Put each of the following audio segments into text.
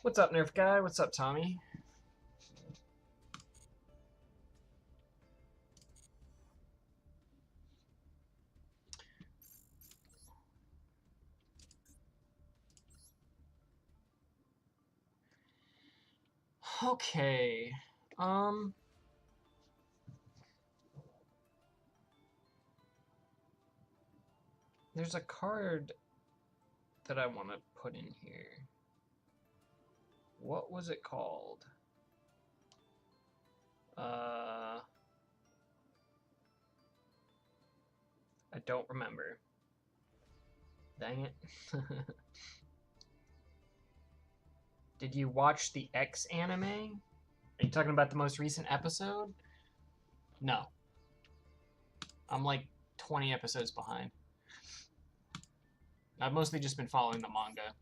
What's up, Nerf guy? What's up, Tommy? Okay. There's a card that I want to put in here. What was it called? I don't remember. Dang it. Did you watch the X anime? Are you talking about the most recent episode? No. I'm like 20 episodes behind. I've mostly just been following the manga.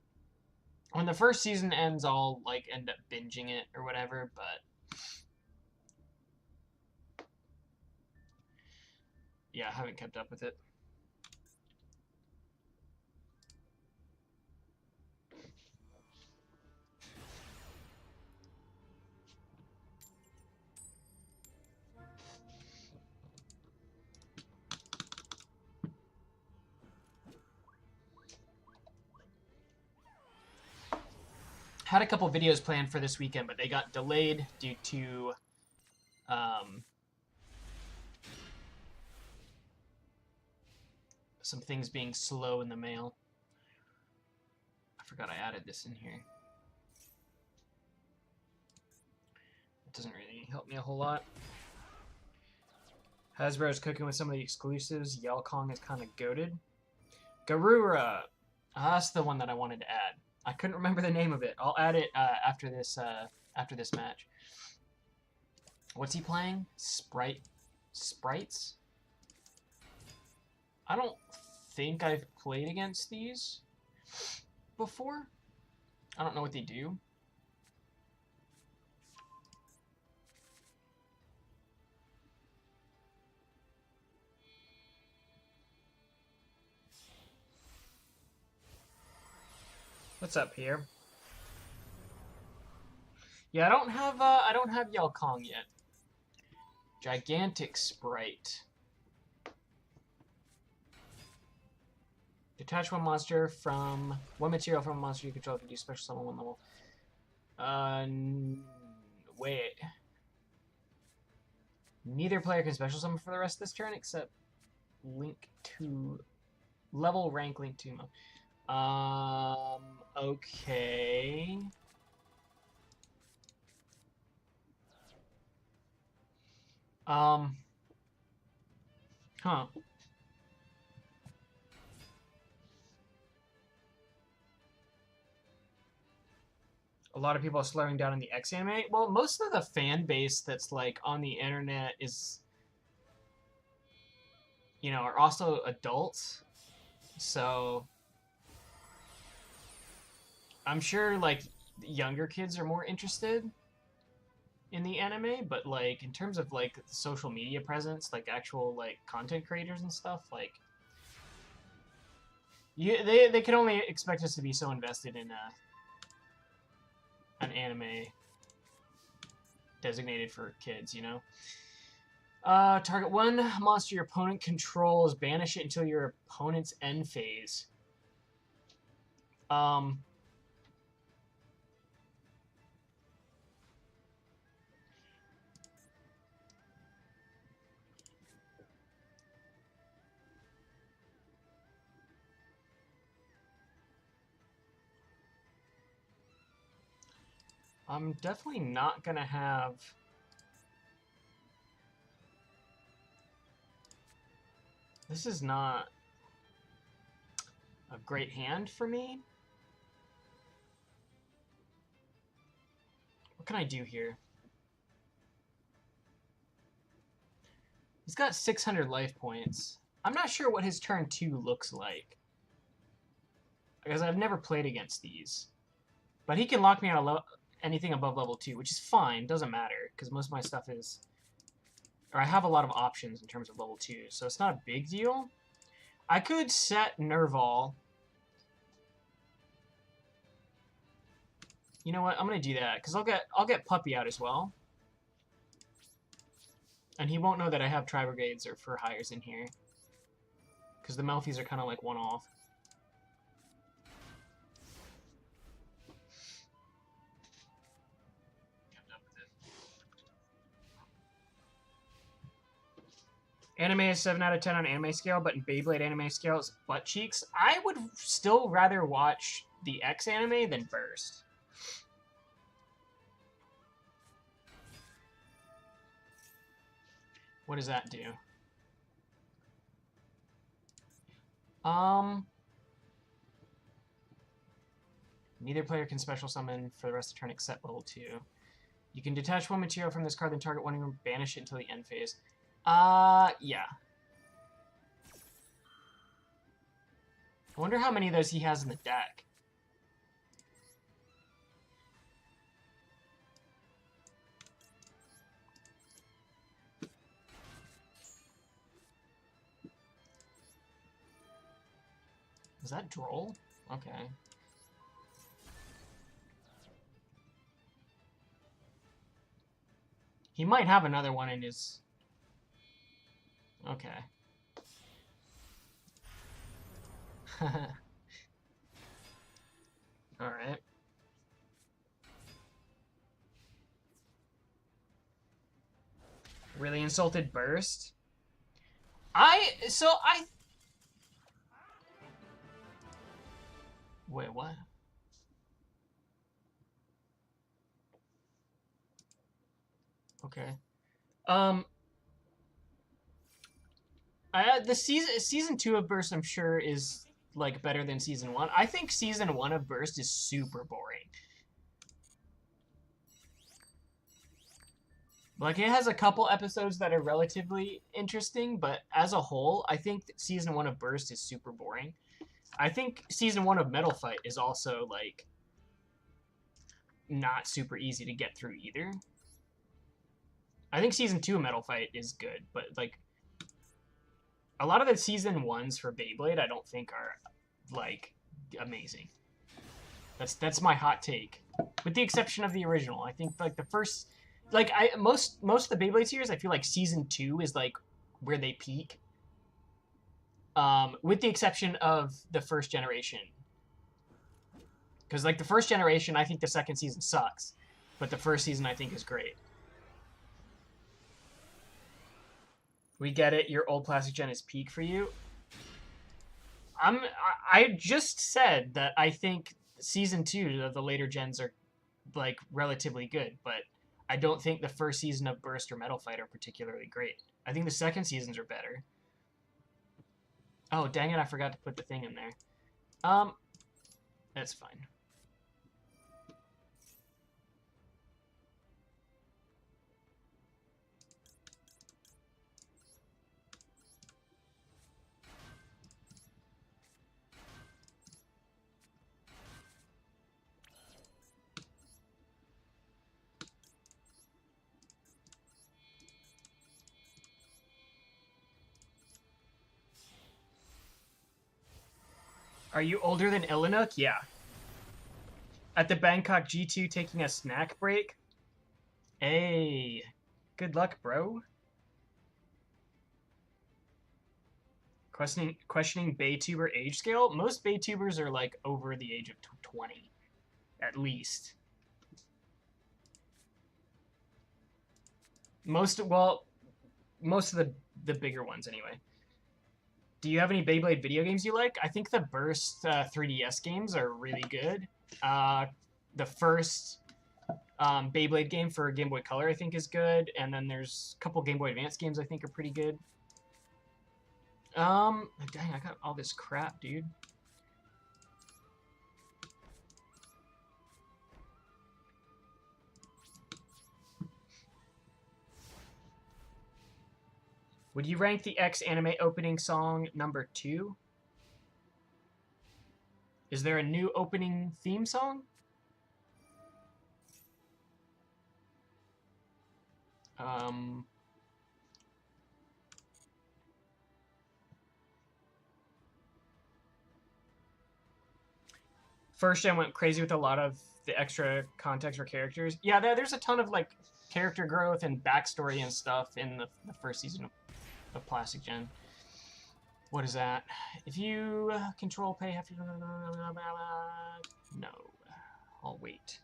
When the first season ends, I'll like end up binging it or whatever, but yeah, I haven't kept up with it. Had a couple videos planned for this weekend, but they got delayed due to some things being slow in the mail. I forgot I added this in here. It doesn't really help me a whole lot. Hasbro's cooking with some of the exclusives. Yelkong is kind of goated. Garura. That's the one that I wanted to add. I couldn't remember the name of it. I'll add it after this match. What's he playing? Sprites? I don't think I've played against these before. I don't know what they do. What's up here? Yeah, I don't have Yelkong yet. Gigantic Sprite. Detach one monster from one material from a monster you control if you do special summon one level. Wait. Neither player can special summon for the rest of this turn except Link to level rank Link 2. Okay. Huh. A lot of people are slowing down in the X anime. Well, most of the fan base that's like on the internet is, you know, are also adults. So I'm sure like younger kids are more interested in the anime, but like in terms of like social media presence, like actual like content creators and stuff, like they can only expect us to be so invested in an anime designated for kids, you know? Target one monster your opponent controls, banish it until your opponent's end phase. I'm definitely not gonna have... This is not a great hand for me. What can I do here? He's got 600 life points. I'm not sure what his turn 2 looks like, because I've never played against these. But he can lock me out of anything above level 2, which is fine. Doesn't matter, because most of my stuff is... Or I have a lot of options in terms of level 2, so it's not a big deal. I could set Nerval, You know what? I'm gonna do that because I'll get Puppy out as well, and he won't know that I have Tri-Brigades or Fur Hires in here because the Melfies are kind of like one off. Anime is 7 out of 10 on anime scale, but in Beyblade anime scale, it's butt cheeks. I would still rather watch the X anime than Burst. What does that do? Neither player can special summon for the rest of the turn except level 2. You can detach one material from this card, then target one and banish it until the end phase. Yeah. I wonder how many of those he has in the deck. Is that Droll? Okay. He might have another one in his... Okay. Alright. Really insulted Burst? Wait, what? Okay. The season 2 of Burst, I'm sure, is like better than season 1. I think season 1 of Burst is super boring. Like, it has a couple episodes that are relatively interesting, but as a whole, I think that season 1 of Burst is super boring. I think season 1 of Metal Fight is also, like, not super easy to get through either. I think season 2 of Metal Fight is good, but, like, a lot of the season 1s for Beyblade I don't think are, like, amazing. That's my hot take. With the exception of the original. I think, like, the first... Like, most of the Beyblade series, I feel like season 2 is, like, where they peak. With the exception of the first generation. Because, like, the first generation, I think the second season sucks. But the first season, I think, is great. We get it. Your old plastic gen is peak for you. I just said that I think season 2 of the later gens are, like, relatively good. But I don't think the first season of Burst or Metal Fight are particularly great. I think the second seasons are better. Oh, dang it, I forgot to put the thing in there. That's fine. Are you older than Illinook? Yeah. At the Bangkok G2 taking a snack break? Hey, good luck, bro. Questioning Baytuber age scale? Most Baytubers are, like, over the age of 20. At least. Most of the bigger ones, anyway. Do you have any Beyblade video games you like? I think the Burst 3DS games are really good. The first Beyblade game for Game Boy Color, I think, is good. And then there's a couple Game Boy Advance games I think are pretty good. Dang, I got all this crap, dude. Would you rank the X anime opening song number 2? Is there a new opening theme song? First gen went crazy with a lot of the extra context for characters. Yeah, there's a ton of like character growth and backstory and stuff in the first season of Plastic Gen. What is that? If you control pay, have to... No. I'll wait.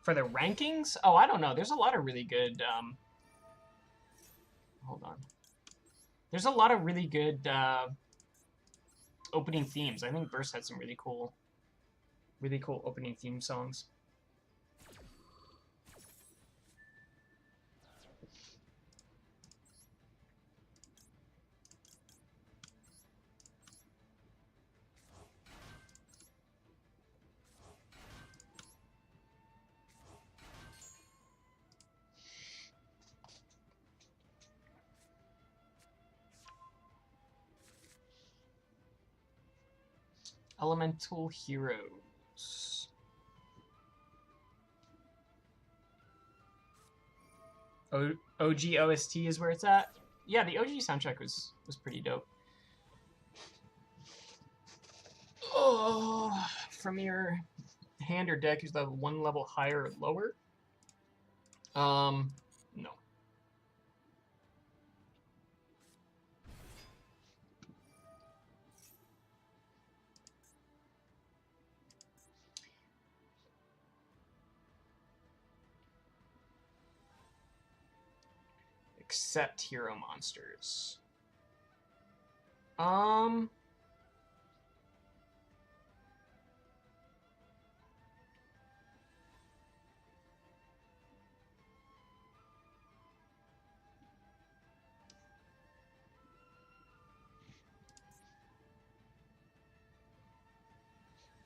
For the rankings? Oh, I don't know. There's a lot of really good... hold on. There's a lot of really good opening themes. I think Burst had some really cool opening theme songs. Elemental Heroes. OG OST is where it's at. Yeah, the OG soundtrack was pretty dope. Oh, from your hand or deck, is that one level higher or lower? No. Except hero monsters.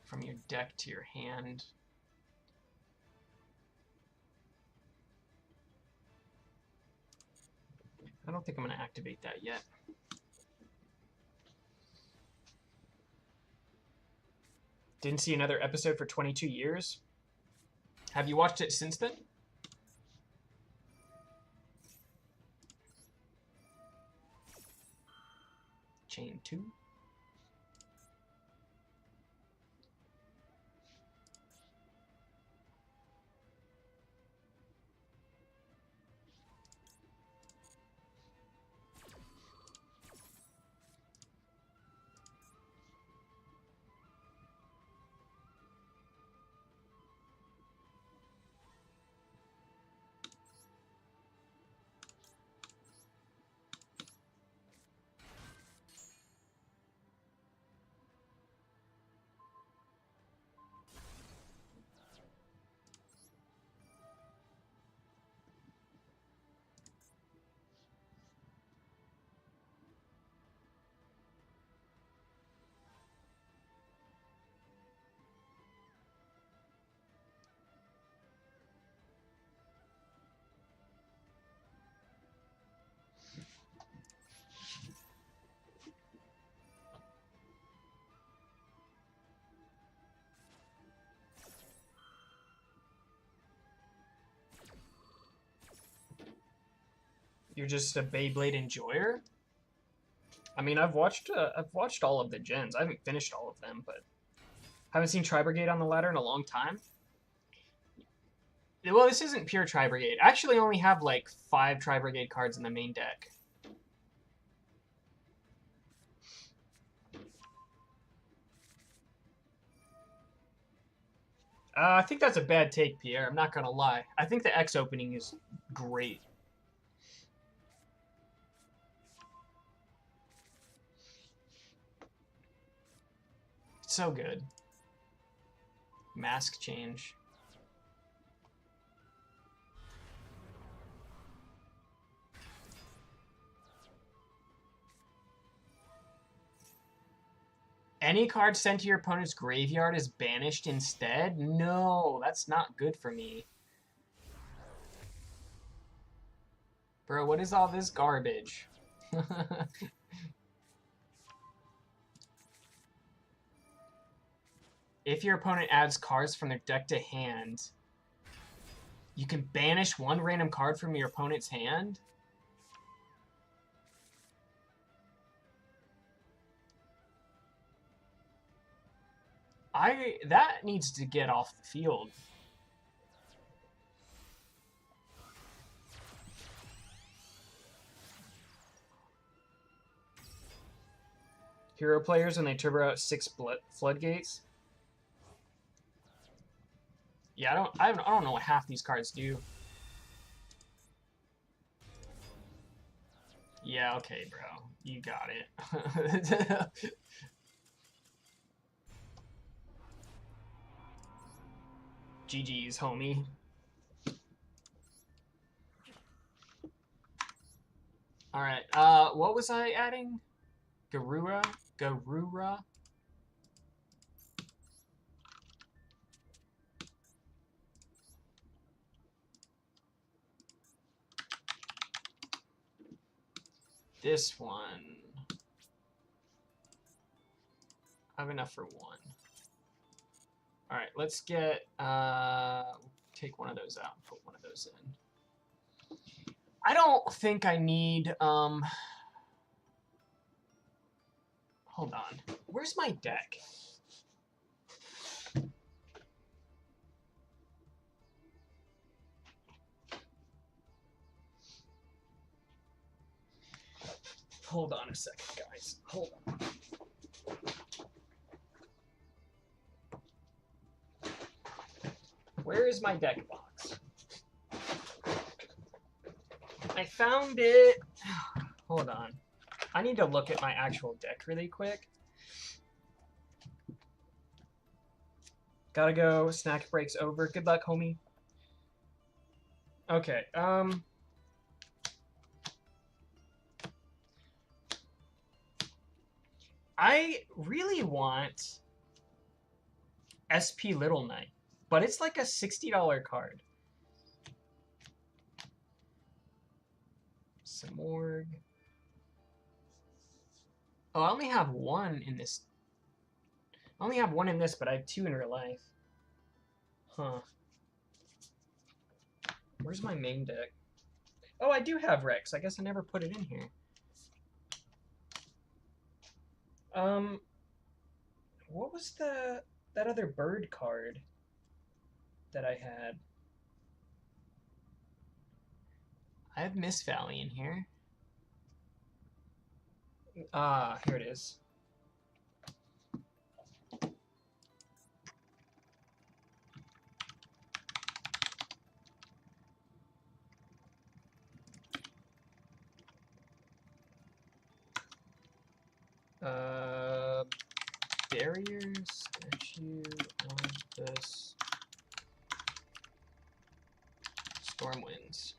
From your deck to your hand. I don't think I'm going to activate that yet. Didn't see another episode for 22 years. Have you watched it since then? Chain 2. You're just a Beyblade enjoyer? I mean, I've watched all of the gens. I haven't finished all of them, but haven't seen Tri-Brigade on the ladder in a long time. Well, this isn't pure Tri-Brigade. I actually only have like 5 Tri-Brigade cards in the main deck. I think that's a bad take, Pierre. I'm not gonna lie. I think the X opening is great. So good. Mask change. Any card sent to your opponent's graveyard is banished instead? No, that's not good for me. Bro, what is all this garbage? If your opponent adds cards from their deck to hand, you can banish one random card from your opponent's hand? That needs to get off the field. Hero players when they turbo out 6 floodgates. Yeah, I don't know what half these cards do. Yeah, okay, bro. You got it. GG's, homie. Alright, what was I adding? Garura? This one. I have enough for one. Alright, let's get, take one of those out and put one of those in. I don't think I need, hold on. Where's my deck? Hold on a second, guys. Hold on. Where is my deck box? I found it. Hold on. I need to look at my actual deck really quick. Gotta go. Snack break's over. Good luck, homie. Okay, I really want SP Little Knight, but it's like a $60 card. Simorg. Oh, I only have one in this. I only have one in this, but I have two in real life. Huh. Where's my main deck? Oh, I do have Rex. I guess I never put it in here. What was that other bird card that I had? I have Miss Valley in here. Ah, here it is. Barrier statue of this Stormwinds.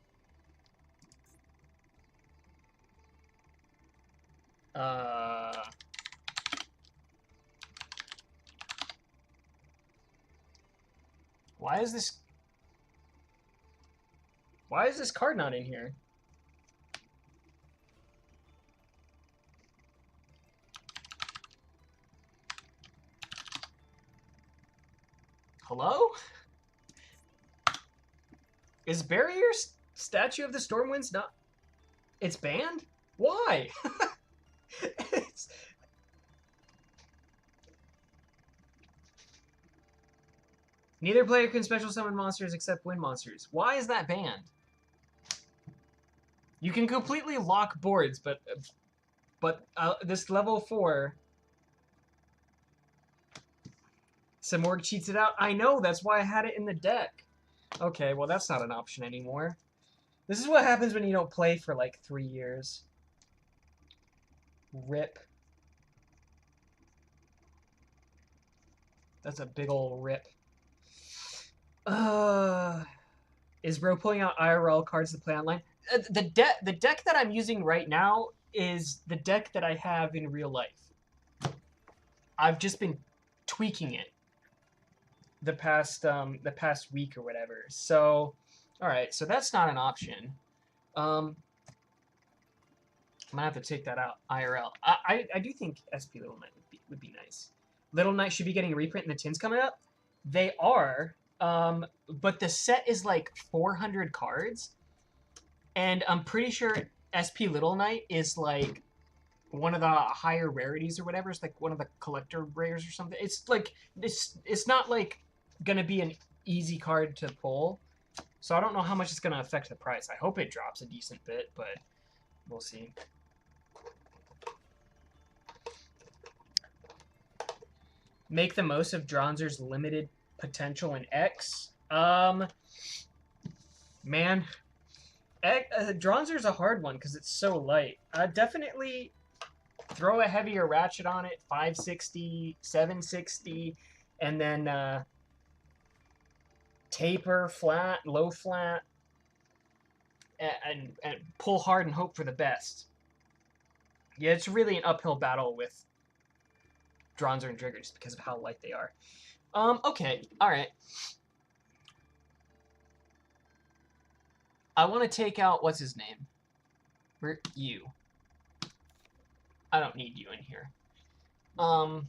Why is this card not in here? Hello? Is Barrier's Statue of the Stormwinds not... It's banned? Why? It's... Neither player can special summon monsters except wind monsters. Why is that banned? You can completely lock boards, but this level 4... Simorg cheats it out. I know, that's why I had it in the deck. Okay, well that's not an option anymore. This is what happens when you don't play for like 3 years. Rip. That's a big ol' rip. Is Bro pulling out IRL cards to play online? The deck that I'm using right now is the deck that I have in real life. I've just been tweaking it the past week or whatever. So, all right, so that's not an option. I'm gonna have to take that out IRL. I do think SP Little Knight would be nice. Little Knight should be getting a reprint, and the tins coming up. They are, but the set is like 400 cards, and I'm pretty sure SP Little Knight is like one of the higher rarities or whatever. It's like one of the collector rares or something. It's like it's not like gonna be an easy card to pull. So I don't know how much it's gonna affect the price. I hope it drops a decent bit, but we'll see. Make the most of Dronzer's limited potential in X. Man, Dronzer's a hard one because it's so light. Definitely throw a heavier ratchet on it, 560, 760, and then taper, flat, low flat, and pull hard and hope for the best. Yeah, it's really an uphill battle with Dronzer and Trigger just because of how light they are. Okay, alright. I want to take out, what's his name? Where, you. I don't need you in here. I'll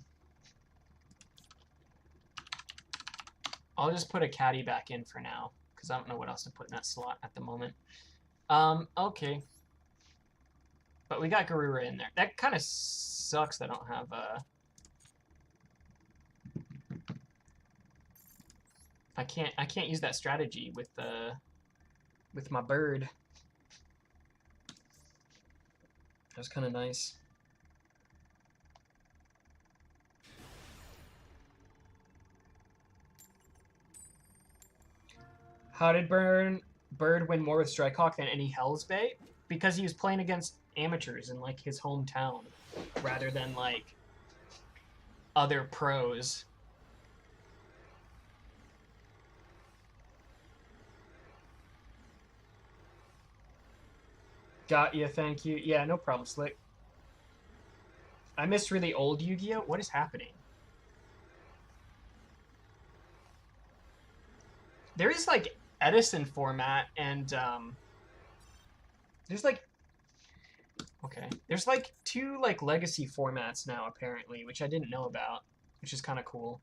just put a caddy back in for now, because I don't know what else to put in that slot at the moment. Okay. But we got Garura in there. That kind of sucks that I don't have, I can't use that strategy with my bird. That's kind of nice. How did Bird win more with Strikehawk than any Hell's Bay? Because he was playing against amateurs in like his hometown, rather than like other pros. Got you, thank you. Yeah, no problem, Slick. I missed really old Yu-Gi-Oh! What is happening? There is like Edison format and there's like okay. There's like 2 like legacy formats now apparently, which I didn't know about, which is kind of cool.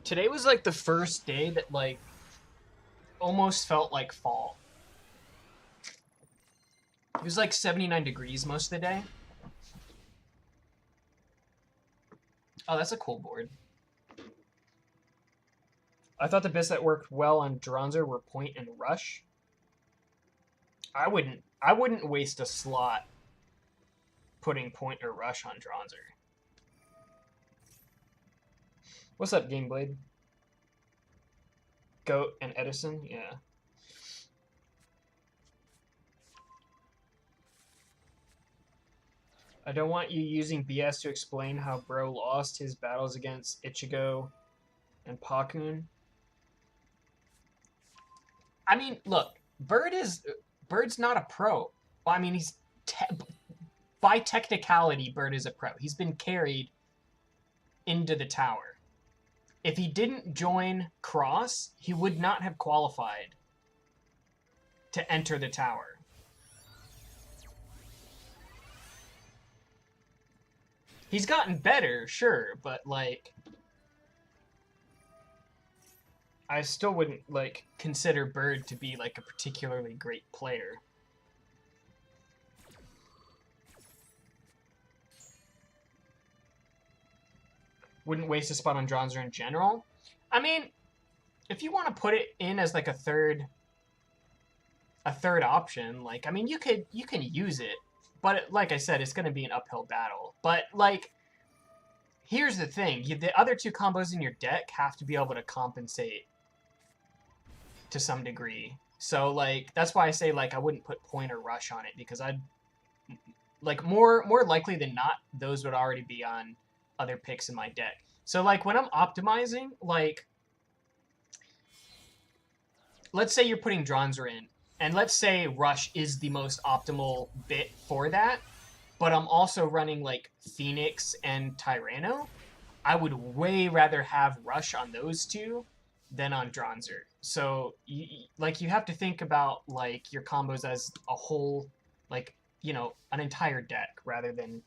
Today was like the first day that like almost felt like fall. It was like 79 degrees most of the day. Oh, that's a cool board. I thought the bits that worked well on Dronzer were Point and Rush. I wouldn't waste a slot putting Point or Rush on Dronzer. What's up, Gameblade? Goat and Edison? Yeah. I don't want you using BS to explain how Bro lost his battles against Ichigo and Pakun. I mean, look, Bird's not a pro. Well, I mean, he's by technicality, Bird is a pro. He's been carried into the tower. If he didn't join Cross, he would not have qualified to enter the tower. He's gotten better, sure, but like I still wouldn't like consider Bird to be like a particularly great player. Wouldn't waste a spot on Dronzer in general. I mean, if you want to put it in as like a third option, like I mean, you can use it, but like I said, it's going to be an uphill battle. But like, here's the thing: the other 2 combos in your deck have to be able to compensate to some degree. So like that's why I say like I wouldn't put Point or Rush on it, because I'd like more likely than not those would already be on other picks in my deck. So like when I'm optimizing, like let's say you're putting Dronzer in, and let's say Rush is the most optimal bit for that, but I'm also running like Phoenix and Tyranno, I would way rather have Rush on those 2 than on Dronzer. So you have to think about like your combos as a whole, like, you know, an entire deck rather than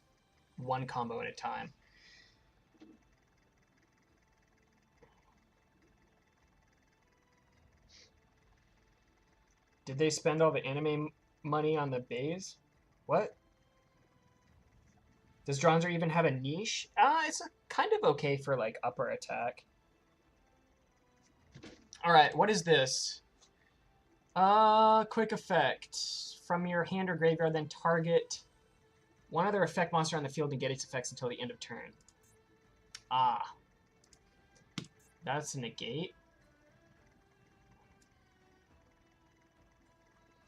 one combo at a time. Did they spend all the anime money on the bays? What? Does Dronzer even have a niche? It's kind of okay for, like, upper attack. Alright, what is this? Quick effect. From your hand or graveyard, then target one other effect monster on the field and get its effects until the end of turn. Ah. That's a negate.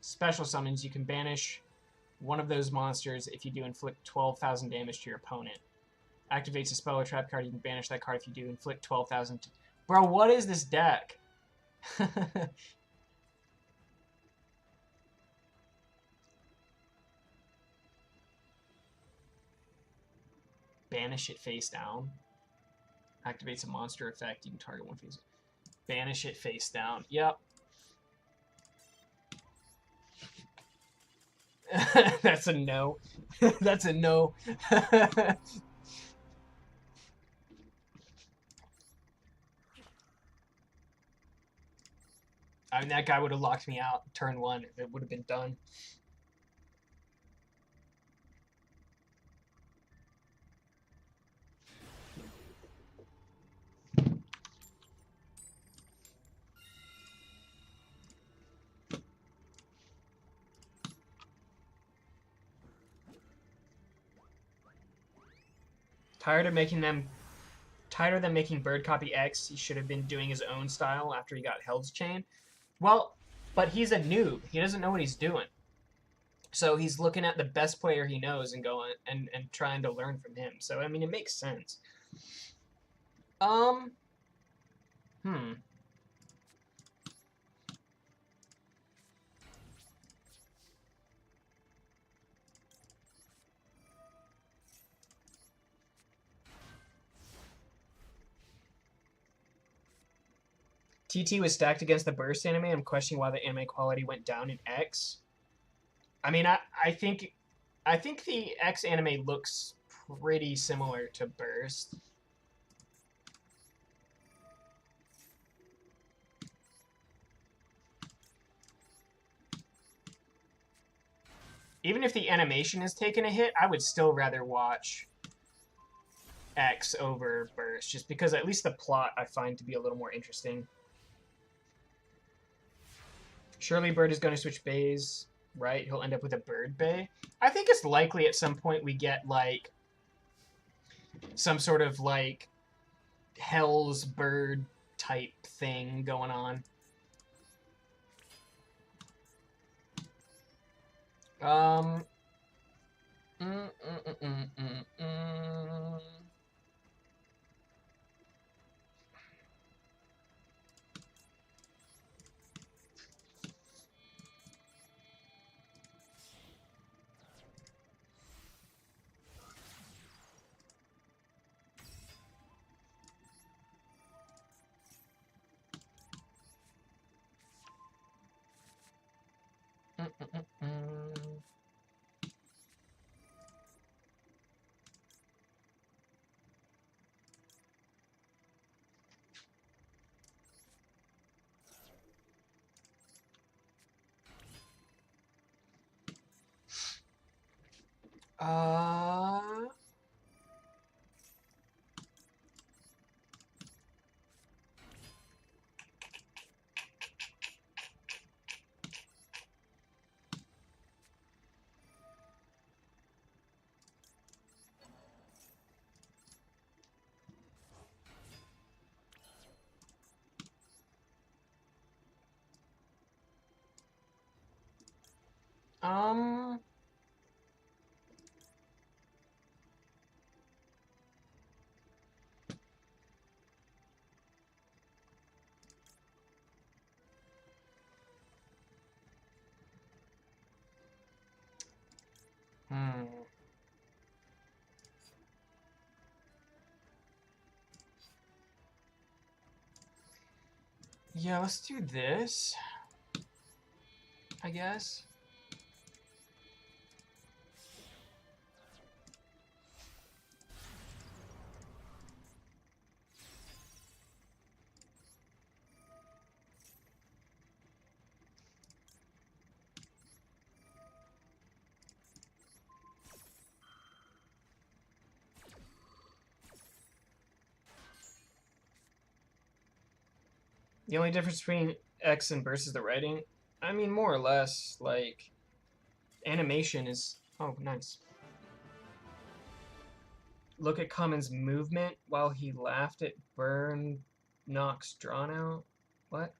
Special summons, you can banish one of those monsters if you do inflict 12,000 damage to your opponent. Activates a spell or trap card, you can banish that card if you do inflict 12,000. Bro, what is this deck? Banish it face down. Activates a monster effect, you can target one face. Banish it face down. Yep. That's a no. That's a no. I mean, that guy would have locked me out turn one. It would have been done. Tired of than making Bird copy X. He should have been doing his own style after he got Hell's Chain. Well, but he's a noob. He doesn't know what he's doing. So he's looking at the best player he knows and going and trying to learn from him. So I mean, it makes sense. TT was stacked against the Burst anime. I'm questioning why the anime quality went down in X. I mean, I think the X anime looks pretty similar to Burst. Even if the animation has taken a hit, I would still rather watch X over Burst, just because at least the plot I find to be a little more interesting. Surely Bird is going to switch bays, right? He'll end up with a Bird bay. I think it's likely at some point we get, like, some sort of, like, Hell's Bird type thing going on. Yeah, let's do this, I guess. The only difference between X and Burst is the writing. I mean, more or less, like, animation is... Oh, nice. Look at Common's movement while he laughed at Burn Knox drawn out. What?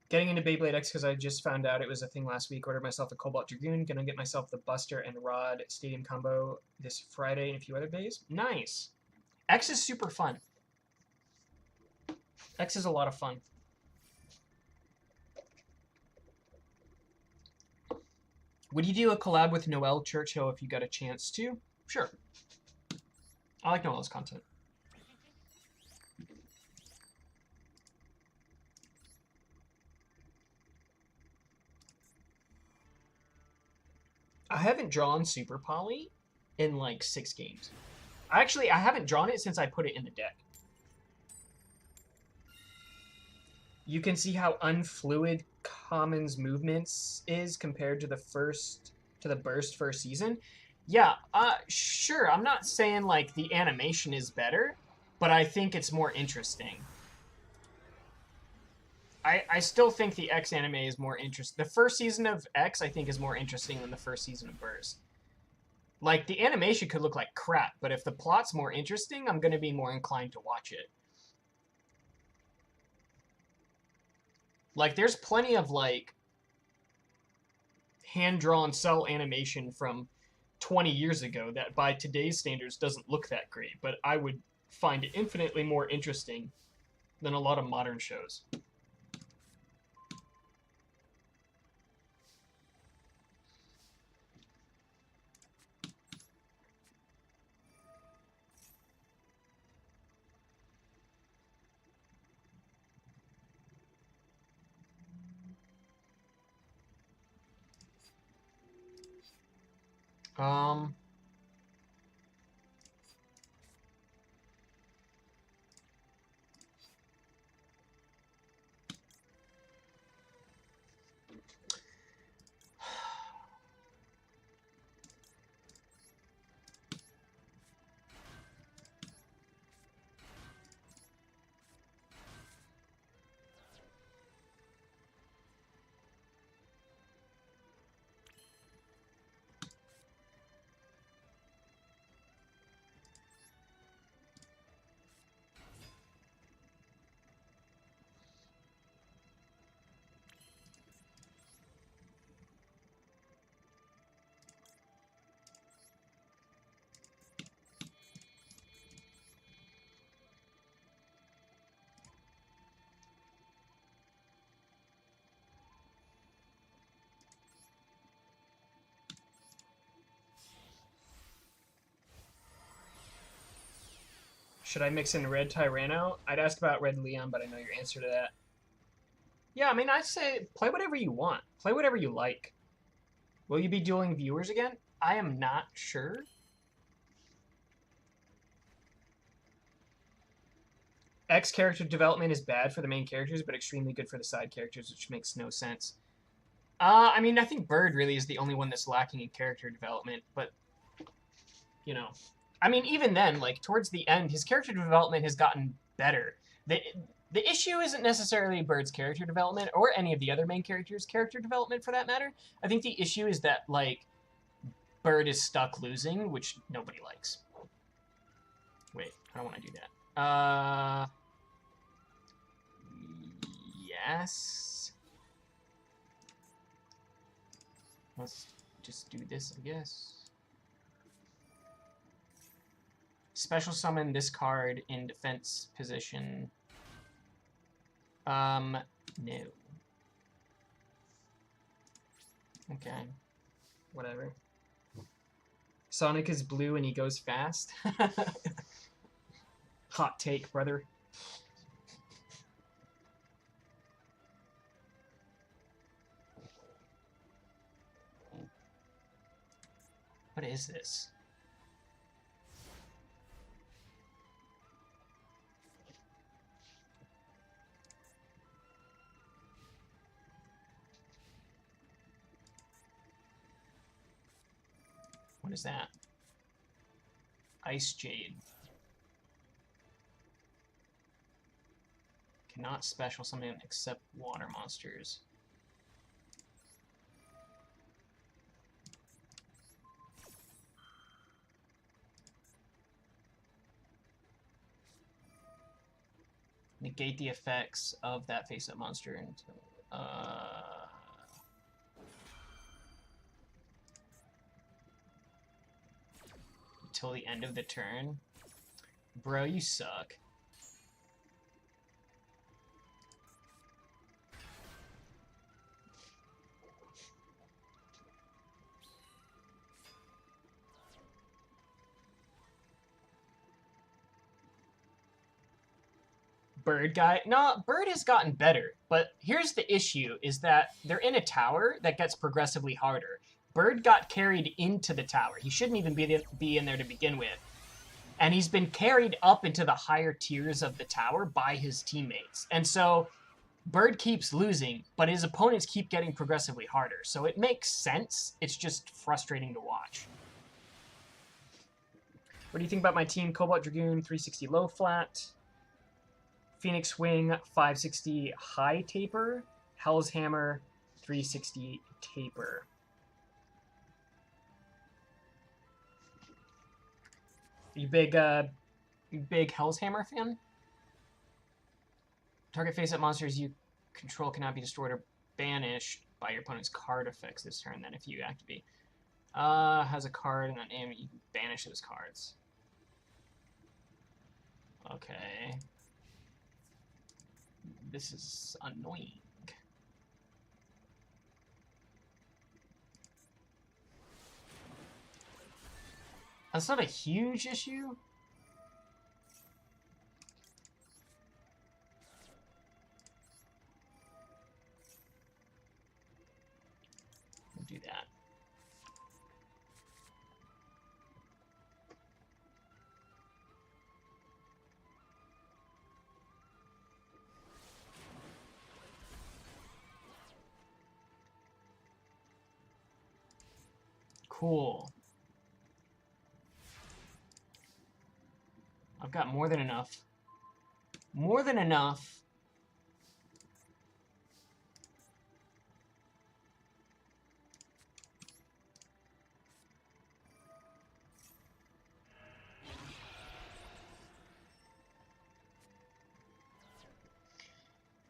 Getting into Beyblade X because I just found out it was a thing last week. Ordered myself a Cobalt Dragoon. Gonna get myself the Buster and Rod Stadium combo this Friday and a few other days. Nice. X is super fun. X is a lot of fun. Would you do a collab with Noel Churchill if you got a chance to? Sure. I like Noel's content. I haven't drawn Super Poly in like 6 games. Actually, I haven't drawn it since I put it in the deck. You can see how unfluid Common's movements is compared to the Burst first season. Yeah, sure. I'm not saying like the animation is better, but I think it's more interesting. I still think the X anime is more interesting. The first season of X, I think, is more interesting than the first season of Burst. Like, the animation could look like crap, but if the plot's more interesting, I'm going to be more inclined to watch it. Like, there's plenty of, like, hand-drawn cell animation from 20 years ago that by today's standards doesn't look that great, but I would find it infinitely more interesting than a lot of modern shows. Um... Should I mix in Red Tyranno? I'd ask about Red Leon, but I know your answer to that. Yeah, I mean, I'd say play whatever you want. Play whatever you like. Will you be dueling viewers again? I am not sure. X character development is bad for the main characters, but extremely good for the side characters, which makes no sense. I mean, I think Bird really is the only one that's lacking in character development, but, you know. I mean, even then, like, towards the end, his character development has gotten better. The issue isn't necessarily Bird's character development, or any of the other main characters' character development, for that matter. I think the issue is that, like, Bird is stuck losing, which nobody likes. Wait, I don't want to do that. Yes. Let's just do this, I guess. Special summon this card in defense position. No. Okay. Whatever. Sonic is blue and he goes fast. Hot take, brother. What is this? What is that? Ice Jade. Cannot special summon except water monsters. Negate the effects of that face-up monster until the end of the turn. Bro, you suck. Bird guy. No, Bird has gotten better, but here's the issue, is that they're in a tower that gets progressively harder. Bird got carried into the tower. He shouldn't even be in there to begin with. And he's been carried up into the higher tiers of the tower by his teammates. And so Bird keeps losing, but his opponents keep getting progressively harder. So it makes sense. It's just frustrating to watch. What do you think about my team? Cobalt Dragoon, 360 low flat. Phoenix Wing, 560 high taper. Hell's Hammer, 360 taper. You big Hell's Hammer fan? Target face-up monsters you control cannot be destroyed or banished by your opponent's card effects this turn. Then if you activate, has a card in that name, you can banish those cards. Okay. This is annoying. That's not a huge issue. We'll do that. Cool. I've got more than enough. More than enough.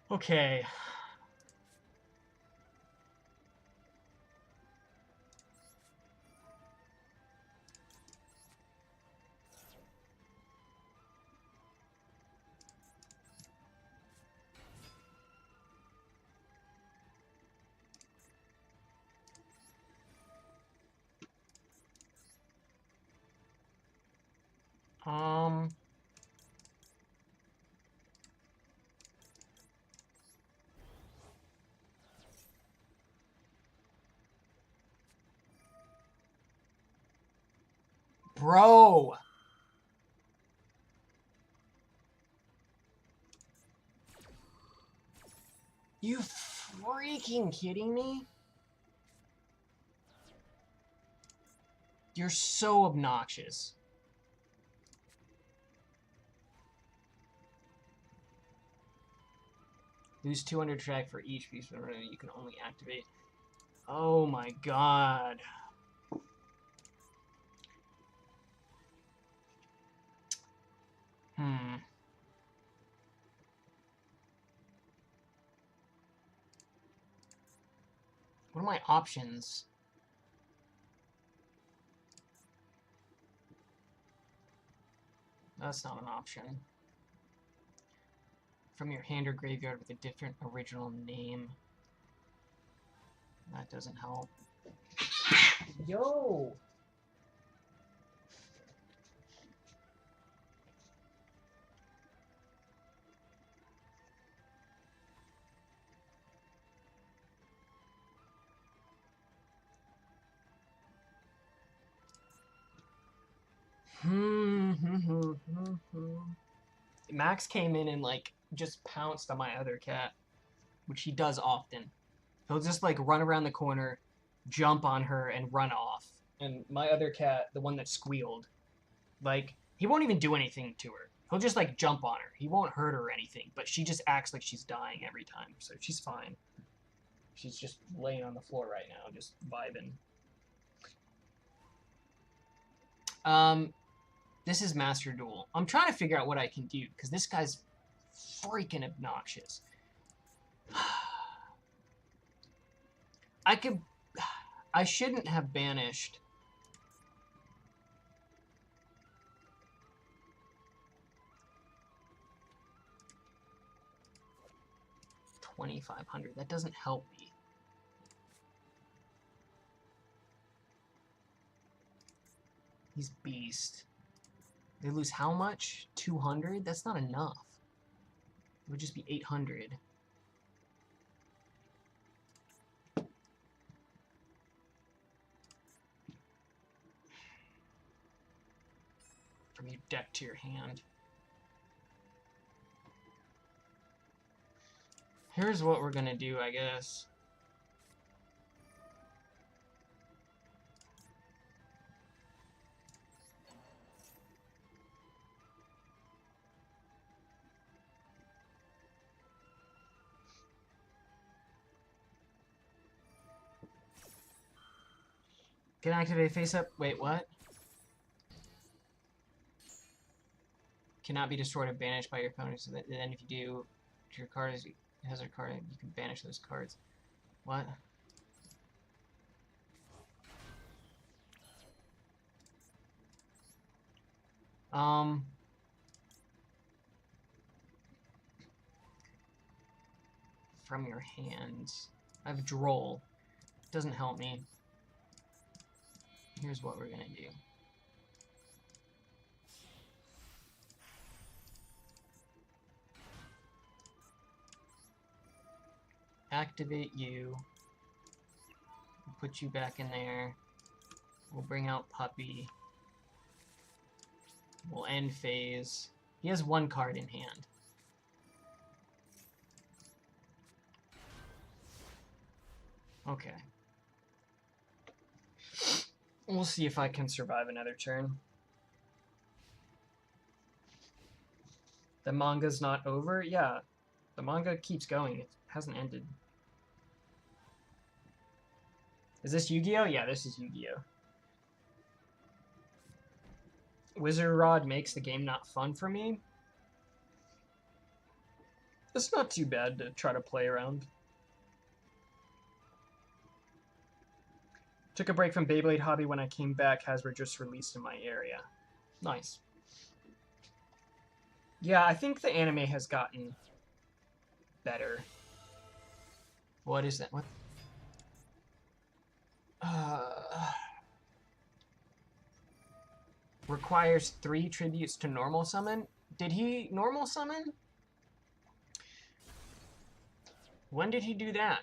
Okay. Bro. You freaking kidding me? You're so obnoxious. Lose 200 track for each piece of arena you can only activate. Oh my god. What are my options? That's not an option. From your hand or graveyard with a different original name. That doesn't help. Yo! Max came in and like just pounced on my other cat, which he does often. He'll just like run around the corner, jump on her, and run off. And my other cat, the one that squealed, like, he won't even do anything to her. He'll just, like, jump on her. He won't hurt her or anything, but she just acts like she's dying every time, so she's fine. She's just laying on the floor right now, just vibing. This is Master Duel. I'm trying to figure out what I can do, because this guy's freaking obnoxious. I shouldn't have banished. $2,500. That doesn't help me. He's beast. They lose how much? 200? That's not enough. It would just be 800. From your deck to your hand. Here's what we're gonna do, I guess. Can I activate face up? Wait, what? Cannot be destroyed or banished by your opponent. So that, then if you do, your card has a card, you can banish those cards. What? From your hands. I have Droll. Doesn't help me. Here's what we're gonna do. Activate you. We'll put you back in there. We'll bring out Puppy. We'll end phase. He has one card in hand. Okay. We'll see if I can survive another turn. The manga's not over? Yeah. The manga keeps going. It hasn't ended. Is this Yu-Gi-Oh? Yeah, this is Yu-Gi-Oh. Wizard Rod makes the game not fun for me. It's not too bad to try to play around. Took a break from Beyblade hobby. When I came back, Hasbro just released in my area. Nice. Yeah, I think the anime has gotten better. What is that? What? Requires 3 tributes to normal summon. Did he normal summon? When did he do that?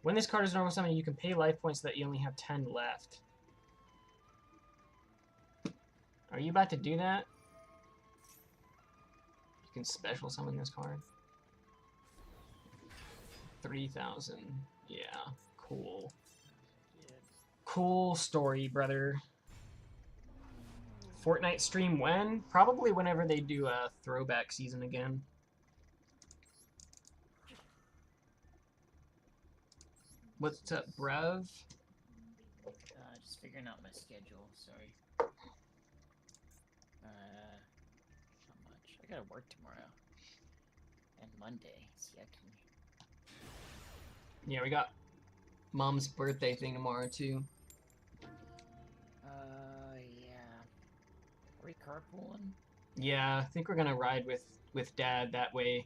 When this card is normal summon, you can pay life points so that you only have 10 left. Are you about to do that? You can special summon this card. 3,000. Yeah, cool. Cool story, brother. Fortnite stream when? Probably whenever they do a throwback season again. What's up, bruv? Just figuring out my schedule, sorry. Not much. I gotta work tomorrow. And Monday. See, I can... Yeah, we got Mom's birthday thing tomorrow, too. Yeah. Are we carpooling? Yeah, I think we're gonna ride with Dad. That way,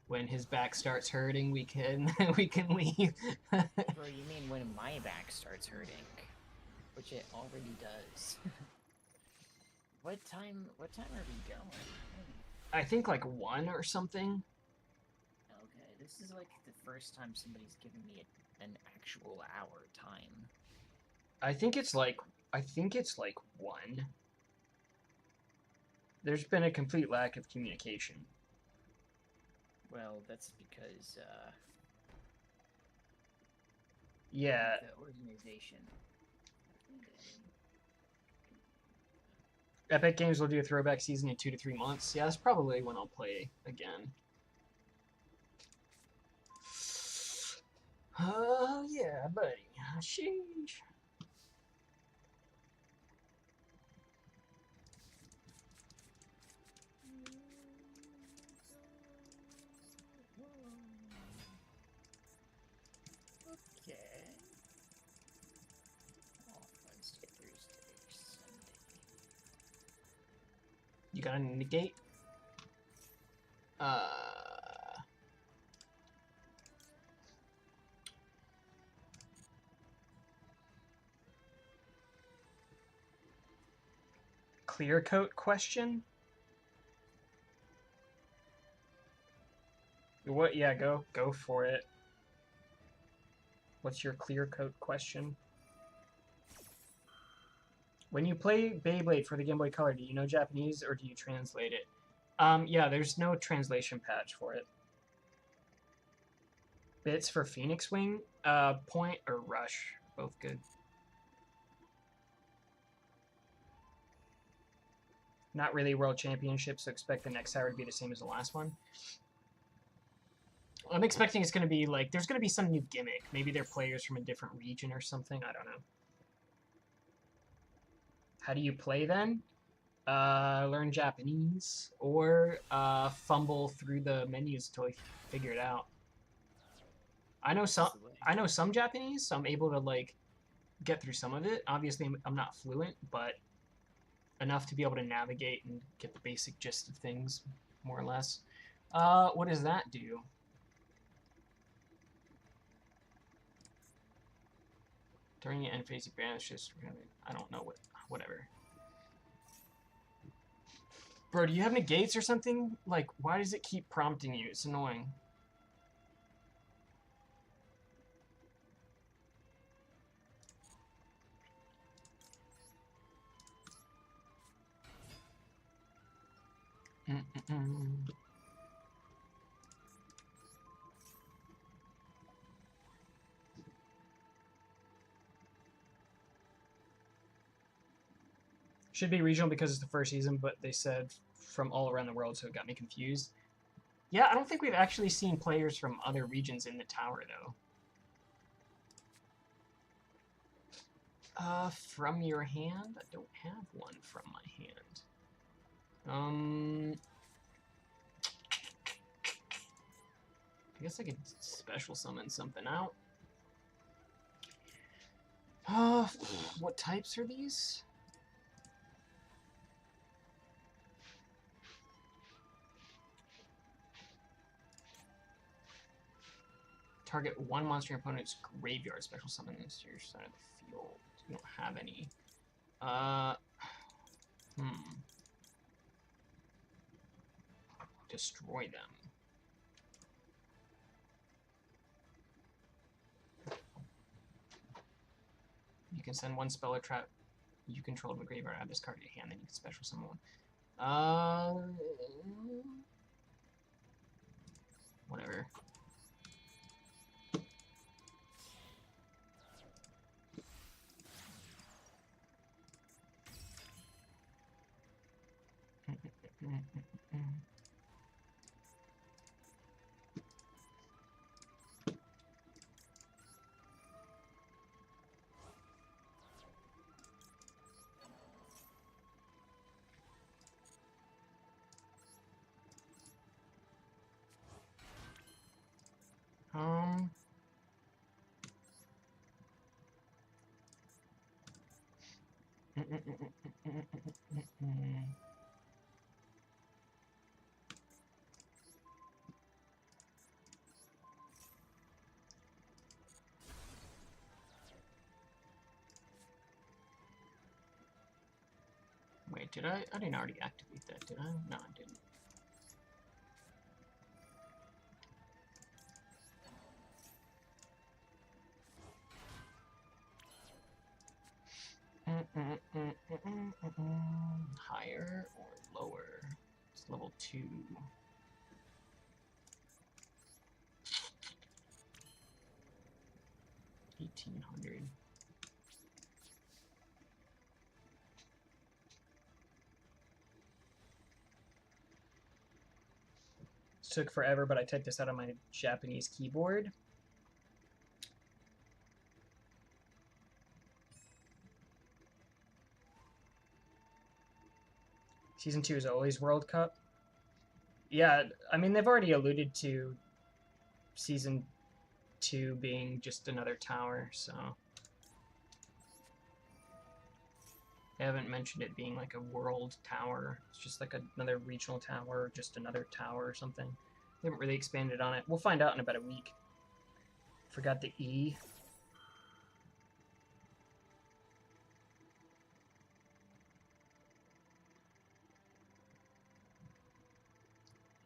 when his back starts hurting, we can leave. Bro, you mean when my back starts hurting? Which it already does. What time are we going? I think like 1 or something. Okay, this is like the first time somebody's given me an actual hour time. I think it's like I think it's like 1. There's been a complete lack of communication. Well, that's because Yeah. the organization. Epic Games will do a throwback season in 2 to 3 months. Yeah, that's probably when I'll play again. Oh, yeah, buddy. Sheesh. Okay. Off Wednesday, Thursday, Sunday. You got a negate? Clear coat question? What? Yeah, go for it. What's your clear coat question? When you play Beyblade for the Game Boy Color, do you know Japanese or do you translate it? Yeah, there's no translation patch for it. Bits for Phoenix Wing, Point or Rush, both good. Not really World Championship, so expect the next hour to be the same as the last one. I'm expecting it's going to be like, there's going to be some new gimmick. Maybe they're players from a different region or something. I don't know. How do you play then? Learn Japanese or fumble through the menus until you figure it out. I know some Japanese, so I'm able to like get through some of it. Obviously, I'm not fluent, but enough to be able to navigate and get the basic gist of things, more or less. What does that do? During the end phase, you banish just... I don't know what... Whatever. Bro, do you have negates or something? Like, why does it keep prompting you? It's annoying. Should be regional because it's the first season, but they said from all around the world, so it got me confused. Yeah, I don't think we've actually seen players from other regions in the tower, though. From your hand? I don't have one from my hand. I guess I could special summon something out. What types are these? Target one monster opponent's graveyard, special summon this to your side of the field. You don't have any. Destroy them. You can send one spell or trap you control to a graveyard, add this card to your hand, then you can special summon one. Whatever. Wait, did I? I didn't already activate that, did I? No, I didn't. 2. $1,800. Took forever, but I typed this out on my Japanese keyboard. Season 2 is always World Cup. Yeah, I mean, they've already alluded to Season 2 being just another tower, so... They haven't mentioned it being like a world tower. It's just like another regional tower, or just another tower or something. They haven't really expanded on it. We'll find out in about a week. Forgot the E.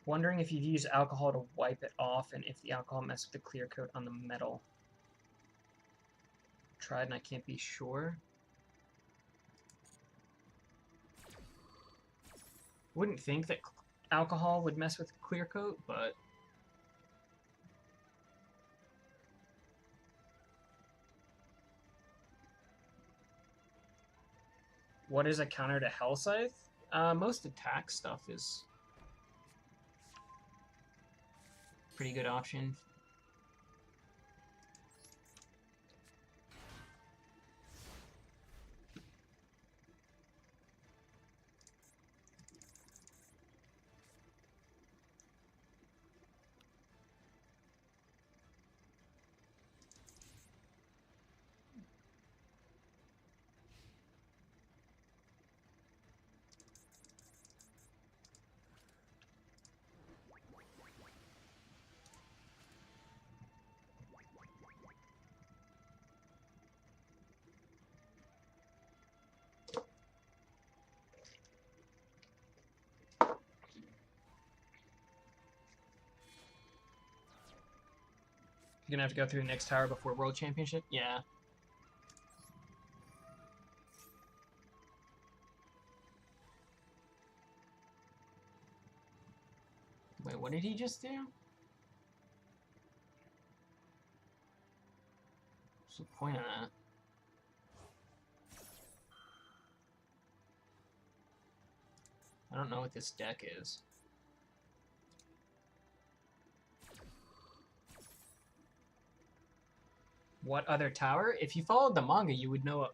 Wondering if you've used alcohol to wipe it off and if the alcohol messed with the clear coat on the metal. Tried and I can't be sure. Wouldn't think that alcohol would mess with clear coat, but what is a counter to Hell Scythe? Most attack stuff is a pretty good option. You're gonna have to go through the next tower before World Championship? Yeah. Wait, what did he just do? What's the point of that? I don't know what this deck is. What other tower? If you followed the manga, you would know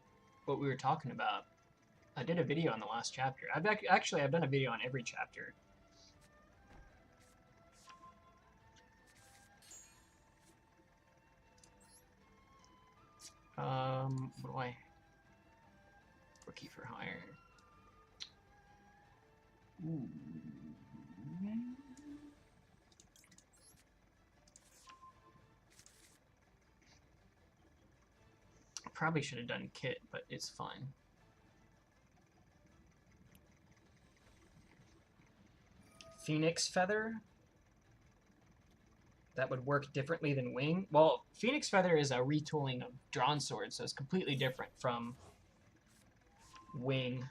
what we were talking about. I did a video on the last chapter. I've done a video on every chapter. What do I... Rookie for hire. Ooh. Probably should have done Kit, but it's fine. Phoenix Feather? That would work differently than Wing? Well, Phoenix Feather is a retooling of Drawn Sword, so it's completely different from Wing.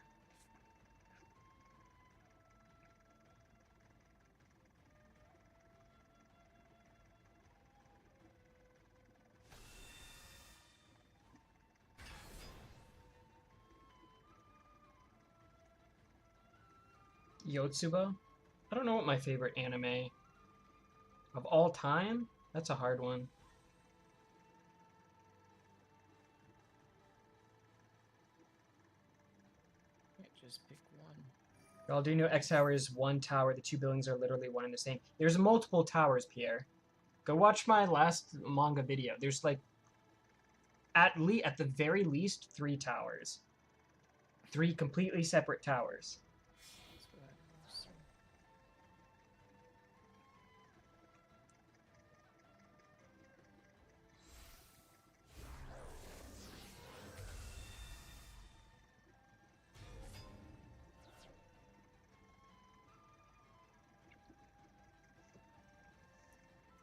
Yotsuba? I don't know what my favorite anime of all time? That's a hard one. Just pick one. Y'all do know X Tower is one tower. The two buildings are literally one and the same. There's multiple towers, Pierre. Go watch my last manga video. There's like at the very least 3 towers. 3 completely separate towers. Let's go ahead and roster.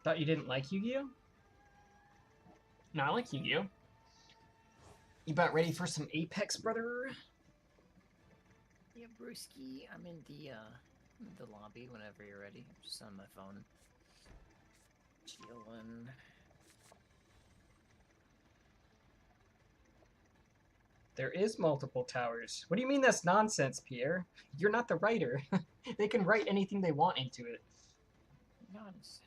Thought you didn't like Yu-Gi-Oh? No, I like Yu-Gi-Oh. You about ready for some Apex, brother? Yeah, Brewski, I'm in the the lobby whenever you're ready. I'm just on my phone. Chillin'. There is multiple towers. What do you mean that's nonsense, Pierre? You're not the writer. They can write anything they want into it. Nonsense.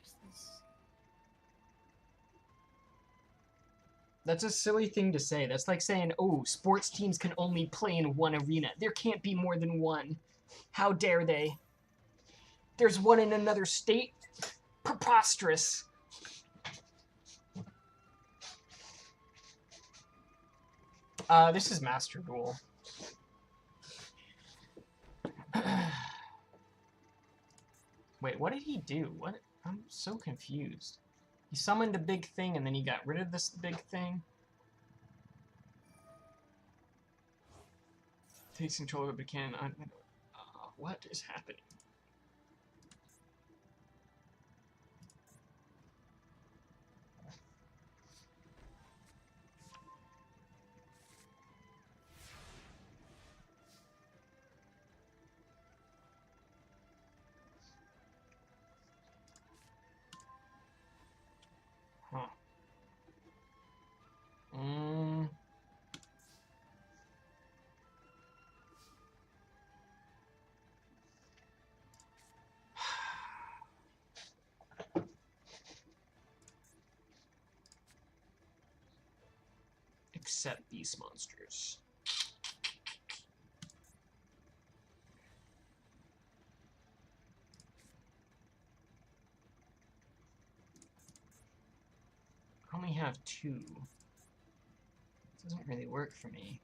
That's a silly thing to say. That's like saying, oh, sports teams can only play in one arena. There can't be more than one. How dare they? There's one in another state? Preposterous. This is Master Duel. Wait, what did he do? What? I'm so confused. He summoned a big thing and then he got rid of this big thing. Takes control of it, but can. What is happening? Huh. Except these monsters. I only have 2. It doesn't really work for me.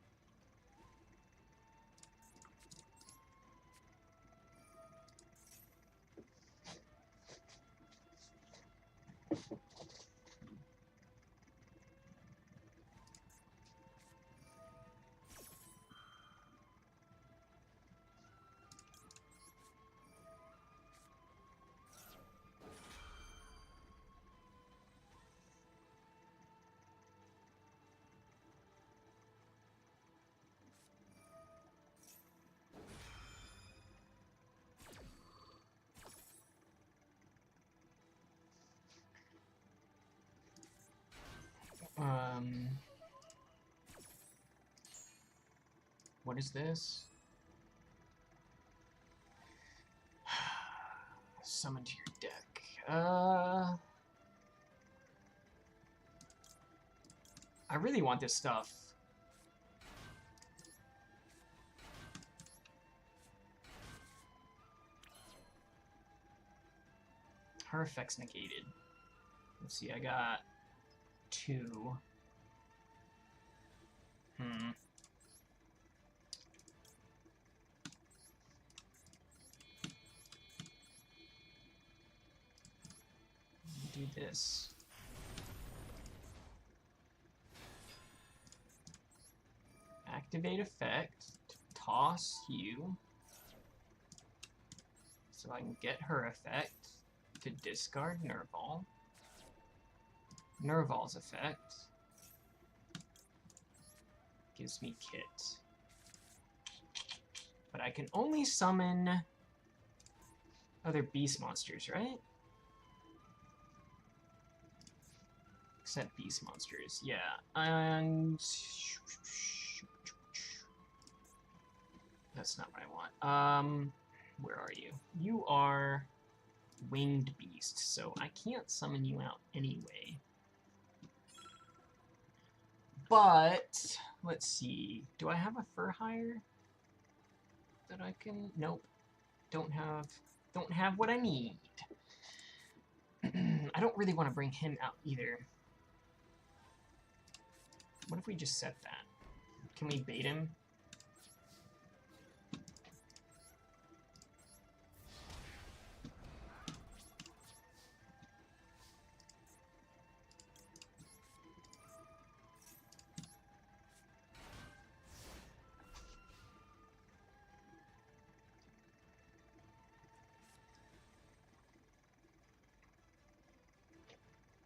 What is this? Summon to your deck. I really want this stuff. Her effect's negated. Let's see, I got 2. Do this. Activate effect. Toss you. So I can get her effect to discard Nerval. Nerval's effect gives me Kit. But I can only summon other beast monsters, right? Except beast monsters, yeah. And that's not what I want. Where are you? You are winged beast, so I can't summon you out anyway. But let's see. Do I have a fur hire that I can? Nope. Don't have what I need. I don't really want to bring him out either. What if we just set that? Can we bait him?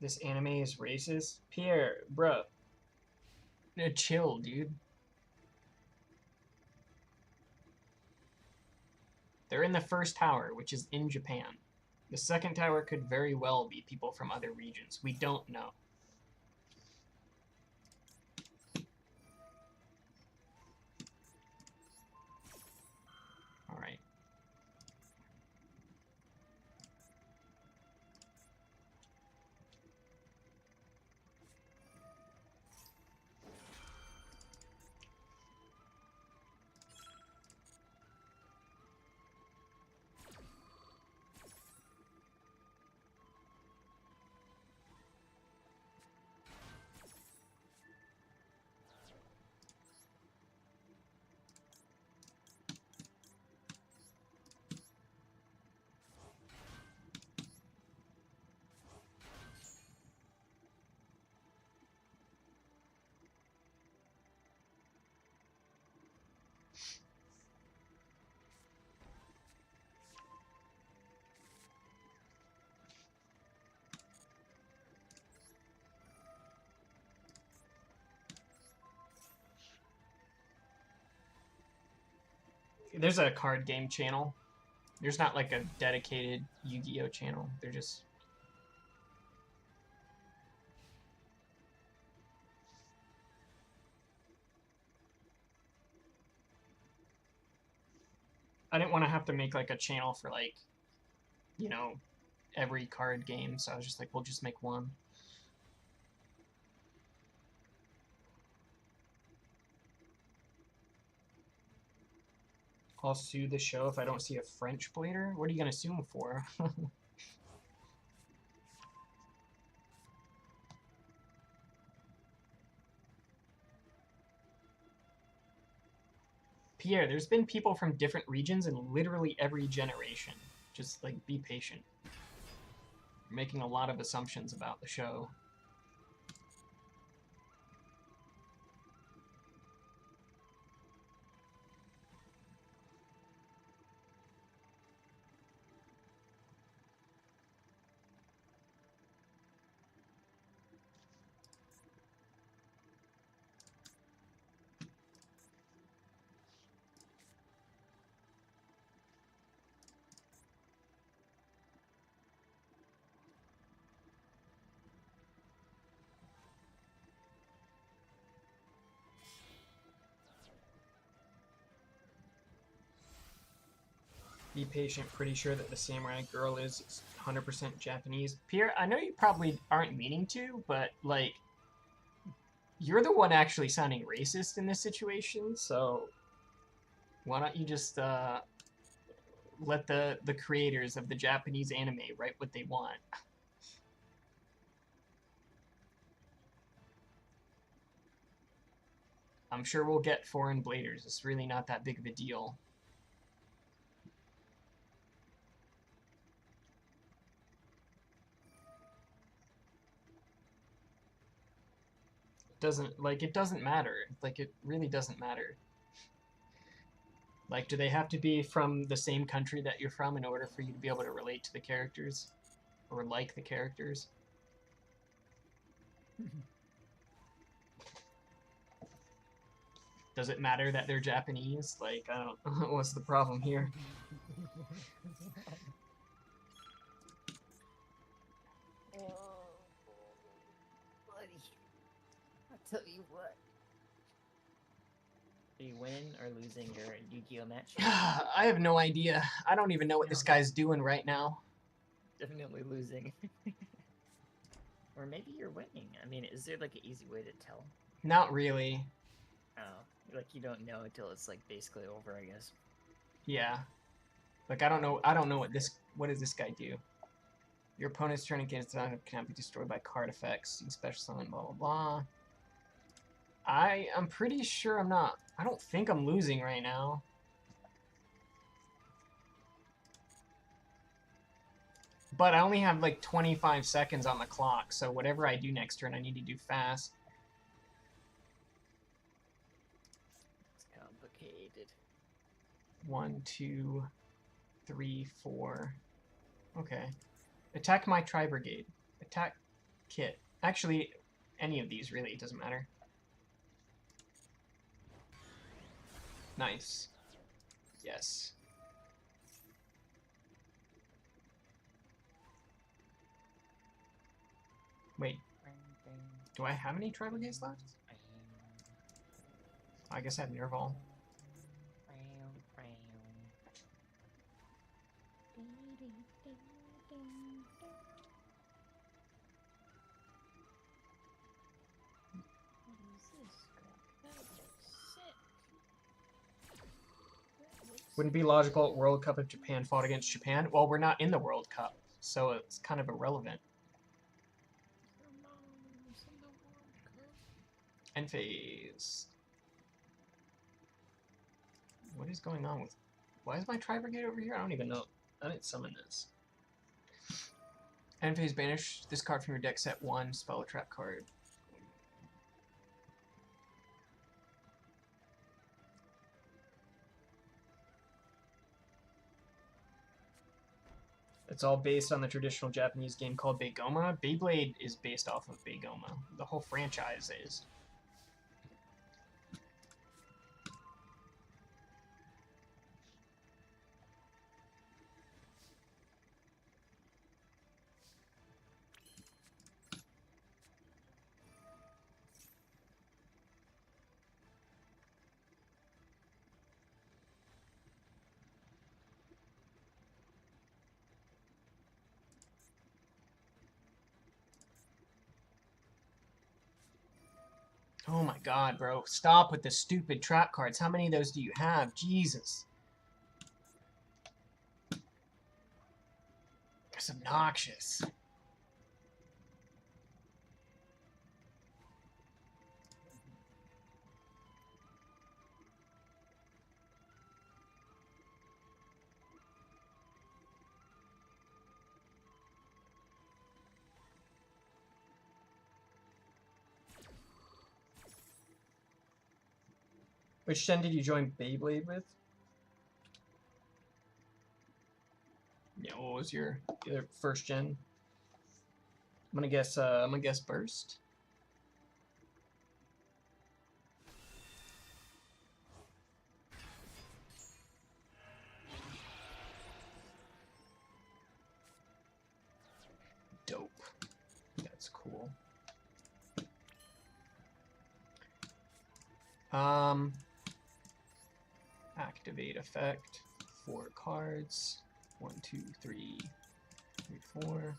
This anime is racist? Pierre, bro. Chill, dude. They're in the first tower, which is in Japan. The second tower could very well be people from other regions. We don't know. All right. There's a card game channel. There's not like a dedicated Yu-Gi-Oh channel. They're just... I didn't want to have to make like a channel for like, you know, every card game. So I was just like, we'll just make one. I'll sue the show if I don't see a French blader. What are you gonna sue him for? Pierre, there's been people from different regions in literally every generation. Just like be patient. You're making a lot of assumptions about the show. Be patient, pretty sure that the samurai girl is 100% Japanese. Pierre, I know you probably aren't meaning to, but, like, you're the one actually sounding racist in this situation, so why don't you just, let the creators of the Japanese anime write what they want? I'm sure we'll get foreign bladers. It's really not that big of a deal. It doesn't matter. Like, it really doesn't matter. Like, do they have to be from the same country that you're from in order for you to be able to relate to the characters? Or like the characters? Does it matter that they're Japanese? Like, I don't... What's the problem here? Oh, buddy. I'll tell you what. Are you winning or losing your Yu-Gi-Oh match? I have no idea. I don't even know what this guy's doing right now. Definitely losing. Or maybe you're winning. I mean, is there like an easy way to tell? Not really. Oh, like you don't know until it's like basically over, I guess. Yeah. Like, I don't know what does this guy do? Your opponent's turn against cannot be destroyed by card effects. You can special summon, blah, blah, blah. I'm pretty sure I'm not. I don't think I'm losing right now. But I only have like 25 seconds on the clock, so whatever I do next turn, I need to do fast. It's complicated. 1, 2, 3, 4. Okay. Attack my Tri-Brigade. Attack Kit. Actually, any of these, really. It doesn't matter. Nice. Yes. Wait, do I have any Tri Brigades left? I guess I have Nerval. Wouldn't be logical at World Cup if Japan fought against Japan. Well, we're not in the World Cup, so it's kind of irrelevant. End phase. What is going on with... Why is my Tri Brigade over here? I don't even know. I didn't summon this. End phase, banish this card from your deck, set 1, spell a trap card. It's all based on the traditional Japanese game called Beigoma. Beyblade is based off of Beigoma. The whole franchise is. Oh my god, bro. Stop with the stupid trap cards. How many of those do you have? Jesus. That's obnoxious. Which gen did you join Beyblade with? Yeah, what was your first gen? I'm gonna guess Burst. Dope. That's cool. Activate effect. 4 cards. 1, 2, 3, 4.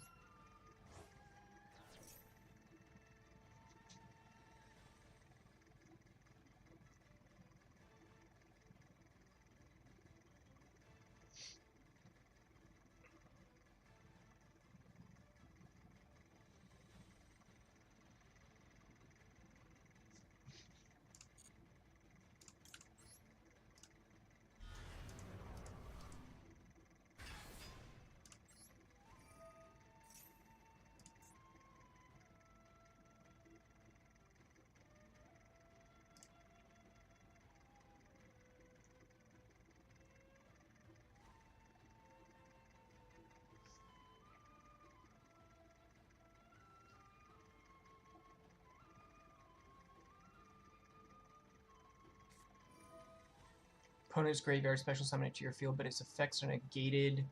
Opponent's graveyard special summon it to your field, but its effects are negated.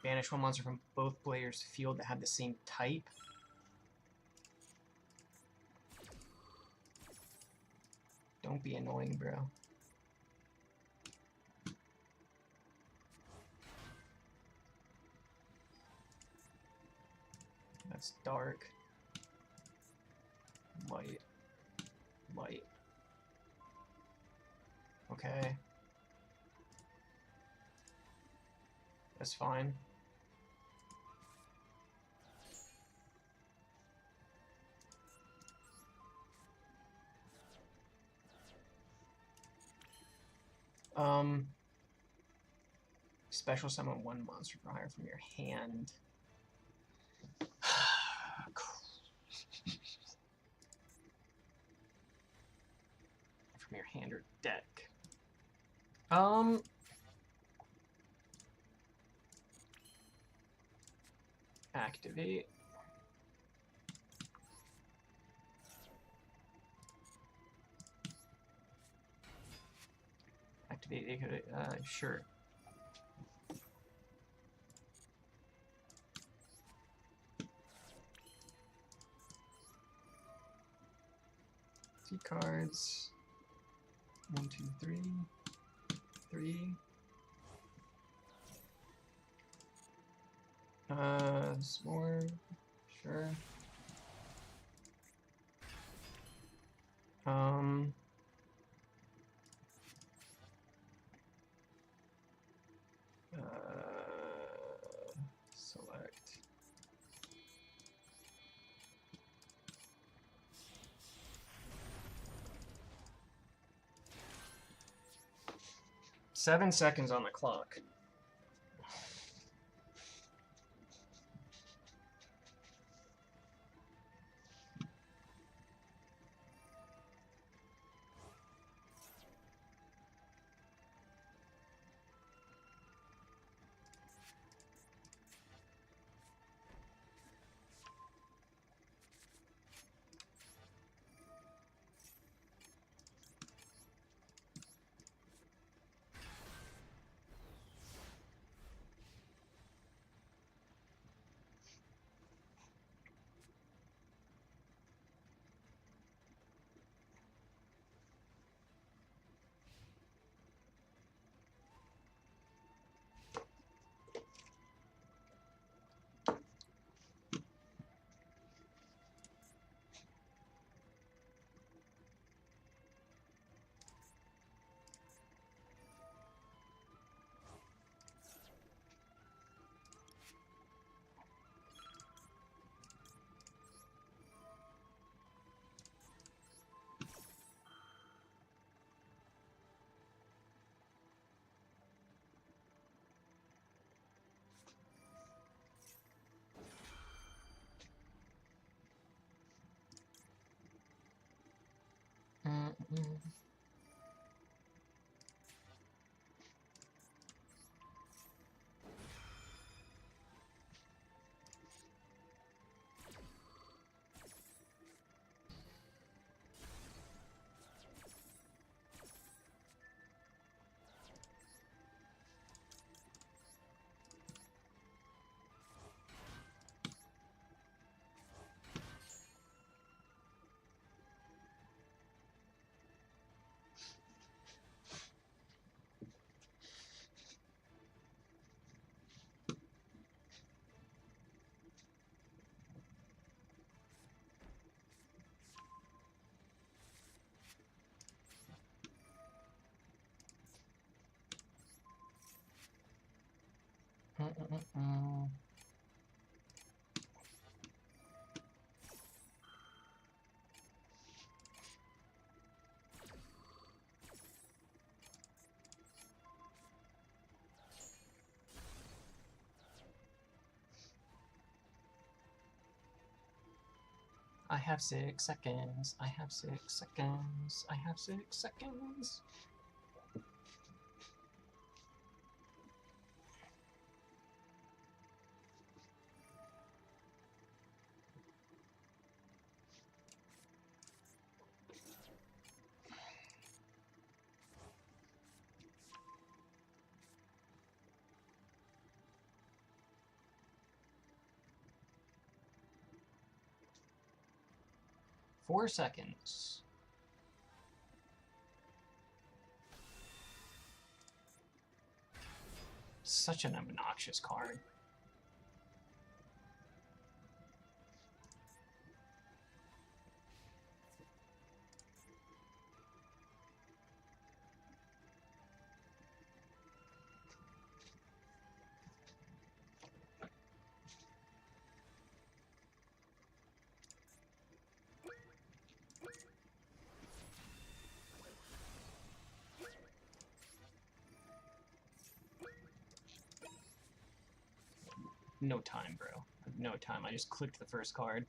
Banish one monster from both players' field that have the same type. Don't be annoying, bro. That's dark. Light. Light. Okay. That's fine. Special summon one monster for hire from your hand. From your hand or deck. Activate. Activate, sure. cards. 1, 2, 3. 3. More. Sure. Select. Seven seconds on the clock. I have 6 seconds. I have 6 seconds. I have 6 seconds. Four seconds. Such an obnoxious card. No time, bro. No time. I just clicked the first card.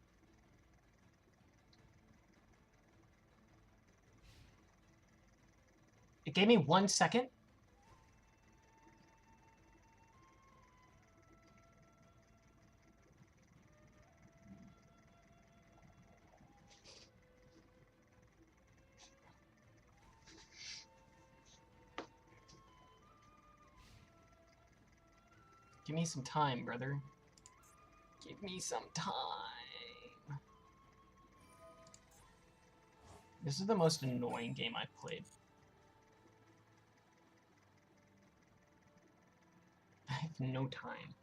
It gave me 1 second. Give me some time, brother. Give me some time. This is the most annoying game I've played. I have no time.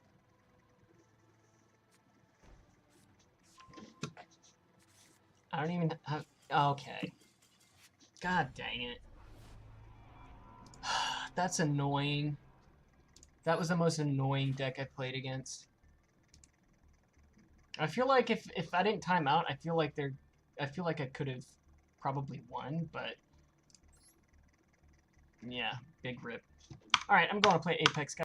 I don't even have... Okay. God dang it. That's annoying. That was the most annoying deck I played against. I feel like if I didn't time out, I feel like I could have probably won, but yeah, big rip. All right, I'm going to play Apex, guys.